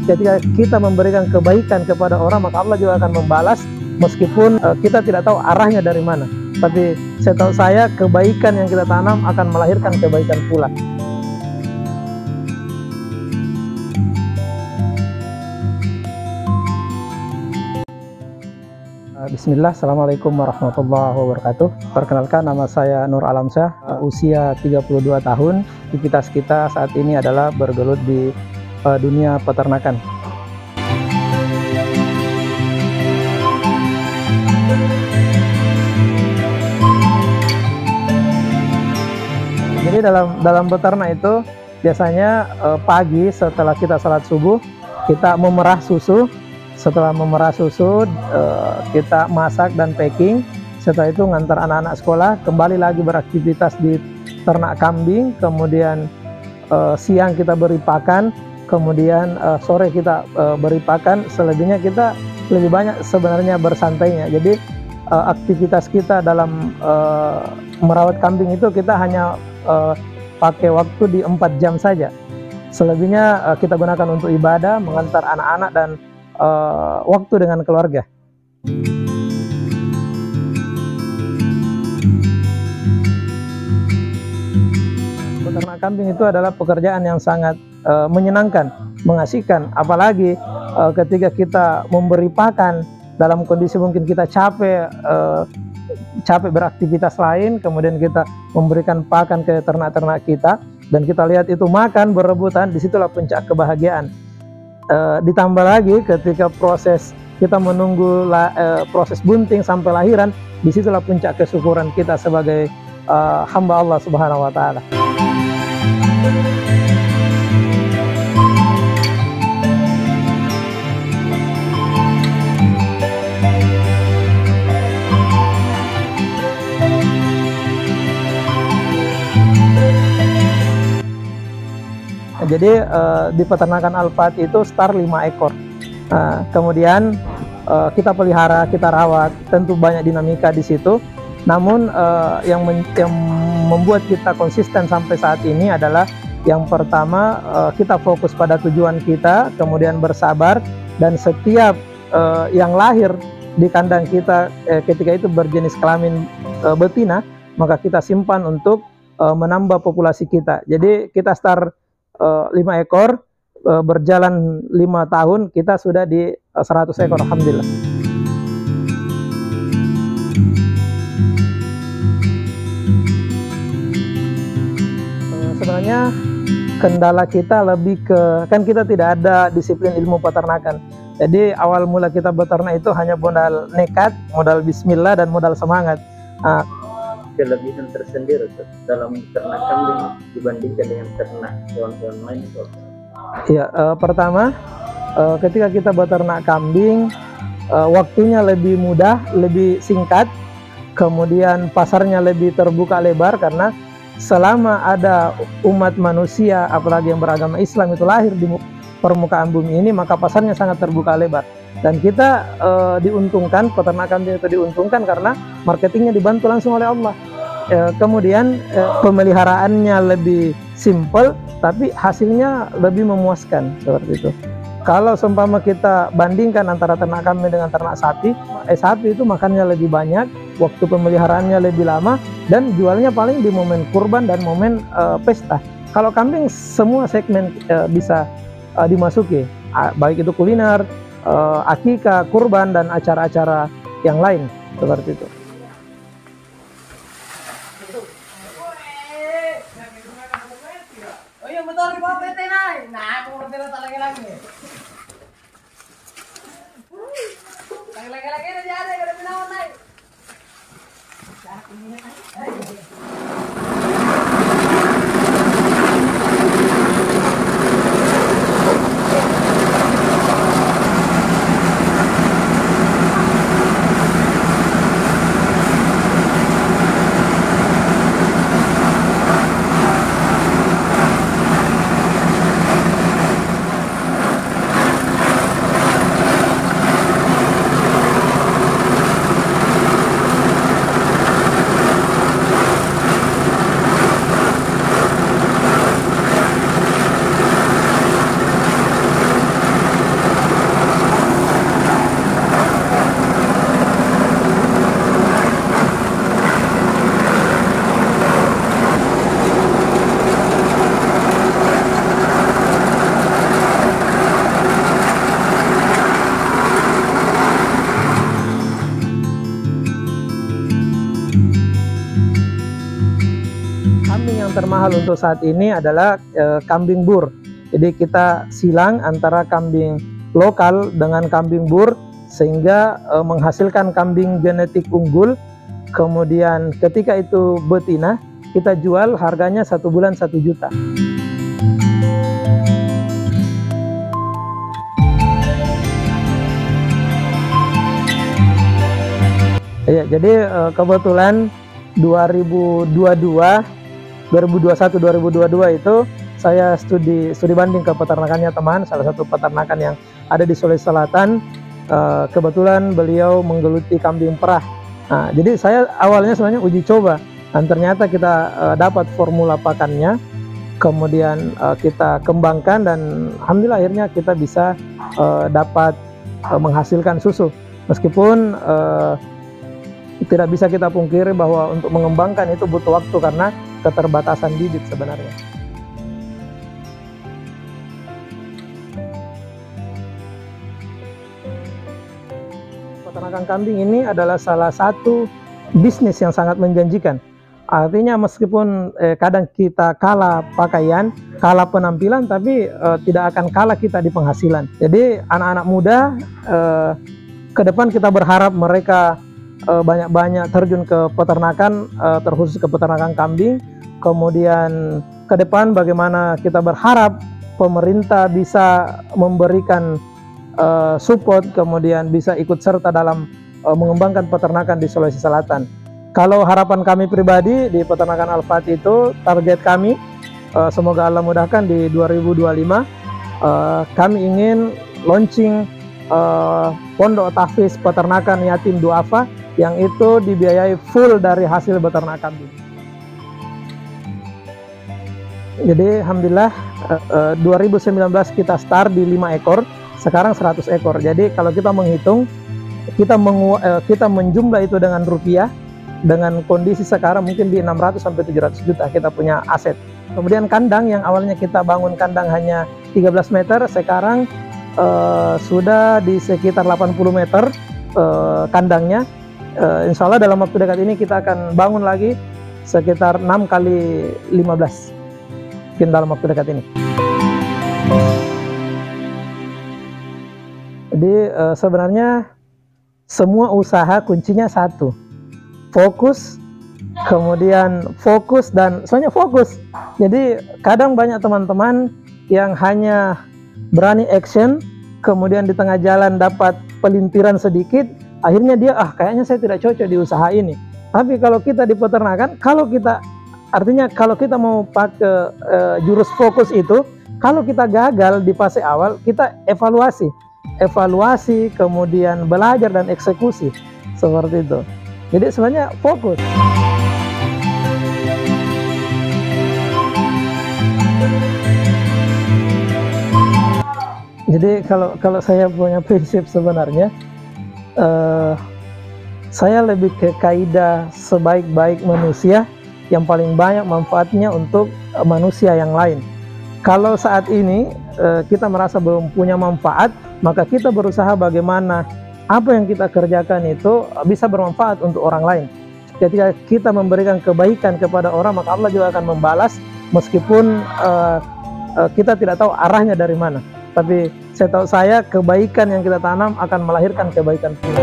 Ketika kita memberikan kebaikan kepada orang, maka Allah juga akan membalas meskipun kita tidak tahu arahnya dari mana. Tapi setahu saya kebaikan yang kita tanam akan melahirkan kebaikan pula. Bismillah, Assalamualaikum warahmatullahi wabarakatuh. Perkenalkan, nama saya Nur Alamsyah, usia 32 tahun. Aktivitas kita saat ini adalah bergelut di dunia peternakan. Jadi dalam beternak itu biasanya pagi setelah kita salat subuh kita memerah susu. Setelah memerah susu kita masak dan packing. Setelah itu ngantar anak-anak sekolah, kembali lagi beraktivitas di ternak kambing. Kemudian siang kita beri pakan, kemudian sore kita beri pakan. Selebihnya kita lebih banyak sebenarnya bersantainya. Jadi aktivitas kita dalam merawat kambing itu kita hanya pakai waktu di 4 jam saja. Selebihnya kita gunakan untuk ibadah, mengantar anak-anak, dan waktu dengan keluarga. Peternak kambing itu adalah pekerjaan yang sangat menyenangkan, mengasihkan. Apalagi ketika kita memberi pakan dalam kondisi mungkin kita capek beraktivitas lain, kemudian kita memberikan pakan ke ternak-ternak kita, dan kita lihat itu makan berebutan, disitulah puncak kebahagiaan. Ditambah lagi ketika proses kita menunggu proses bunting sampai lahiran, disitulah puncak kesyukuran kita sebagai hamba Allah Subhanahu wa Ta'ala. Jadi di peternakan Al-Fat itu start 5 ekor. Kemudian kita pelihara, kita rawat, tentu banyak dinamika di situ. Namun yang membuat kita konsisten sampai saat ini adalah yang pertama, kita fokus pada tujuan kita, kemudian bersabar, dan setiap yang lahir di kandang kita ketika itu berjenis kelamin betina, maka kita simpan untuk menambah populasi kita. Jadi kita start 5 ekor, berjalan 5 tahun kita sudah di 100 ekor, alhamdulillah. Sebenarnya kendala kita lebih ke, kan kita tidak ada disiplin ilmu peternakan. Jadi awal mula kita beternak itu hanya modal nekat, modal bismillah, dan modal semangat. Kelebihan tersendiri dalam ternak kambing dibandingkan dengan ternak hewan-hewan lain itu? Ya, pertama ketika kita beternak kambing, waktunya lebih mudah, lebih singkat, kemudian pasarnya lebih terbuka lebar, karena selama ada umat manusia, apalagi yang beragama Islam itu lahir di permukaan bumi ini, maka pasarnya sangat terbuka lebar. Dan kita diuntungkan, peternak kambing itu diuntungkan karena marketingnya dibantu langsung oleh Allah. Kemudian pemeliharaannya lebih simple, tapi hasilnya lebih memuaskan, seperti itu. Kalau seumpama kita bandingkan antara ternak kambing dengan ternak sapi, sapi itu makannya lebih banyak, waktu pemeliharaannya lebih lama, dan jualnya paling di momen kurban dan momen pesta. Kalau kambing semua segmen bisa dimasuki, baik itu kuliner, akikah, kurban, dan acara-acara yang lain, seperti itu. optimal untuk saat ini adalah kambing bur. Jadi kita silang antara kambing lokal dengan kambing bur sehingga menghasilkan kambing genetik unggul. Kemudian ketika itu betina, kita jual harganya 1 bulan 1 juta. Ya, jadi kebetulan 2021 2022 itu saya studi banding ke peternakannya teman, salah satu peternakan yang ada di Sulawesi Selatan. Kebetulan beliau menggeluti kambing perah. Nah, jadi saya awalnya sebenarnya uji coba, dan ternyata kita dapat formula pakannya, kemudian kita kembangkan, dan alhamdulillah akhirnya kita bisa dapat menghasilkan susu. Meskipun tidak bisa kita pungkiri bahwa untuk mengembangkan itu butuh waktu karena keterbatasan bibit sebenarnya. Peternakan kambing ini adalah salah satu bisnis yang sangat menjanjikan. Artinya meskipun kadang kita kalah pakaian, kalah penampilan, tapi tidak akan kalah kita di penghasilan. Jadi anak-anak muda ke depan kita berharap mereka banyak-banyak terjun ke peternakan, terkhusus ke peternakan kambing. Kemudian ke depan bagaimana kita berharap pemerintah bisa memberikan support, kemudian bisa ikut serta dalam mengembangkan peternakan di Sulawesi Selatan. Kalau harapan kami pribadi di peternakan Al-Fatih itu, target kami semoga Allah mudahkan di 2025 kami ingin launching pondok tahfiz peternakan yatim duafa yang itu dibiayai full dari hasil beternak kambing. Jadi alhamdulillah 2019 kita start di 5 ekor, sekarang 100 ekor. Jadi kalau kita menghitung, kita menjumlah itu dengan rupiah, dengan kondisi sekarang mungkin di 600 sampai 700 juta kita punya aset. Kemudian kandang yang awalnya kita bangun kandang hanya 13 meter, sekarang sudah di sekitar 80 meter kandangnya. Insya Allah dalam waktu dekat ini kita akan bangun lagi sekitar 6 kali 15 mungkin dalam waktu dekat ini. Jadi sebenarnya semua usaha kuncinya satu, fokus, kemudian fokus, dan soalnya fokus. Jadi kadang banyak teman-teman yang hanya berani action, kemudian di tengah jalan dapat pelintiran sedikit, akhirnya dia kayaknya saya tidak cocok di usaha ini. Tapi kalau kita di peternakan, kalau kita mau pakai jurus fokus itu, kalau kita gagal di fase awal, kita evaluasi, kemudian belajar dan eksekusi seperti itu. Jadi sebenarnya fokus. Jadi kalau saya punya prinsip sebenarnya, saya lebih ke kaidah sebaik-baik manusia yang paling banyak manfaatnya untuk manusia yang lain. Kalau saat ini kita merasa belum punya manfaat, maka kita berusaha bagaimana apa yang kita kerjakan itu bisa bermanfaat untuk orang lain. Ketika kita memberikan kebaikan kepada orang, maka Allah juga akan membalas meskipun kita tidak tahu arahnya dari mana. Tapi saya tahu kebaikan yang kita tanam akan melahirkan kebaikan pula.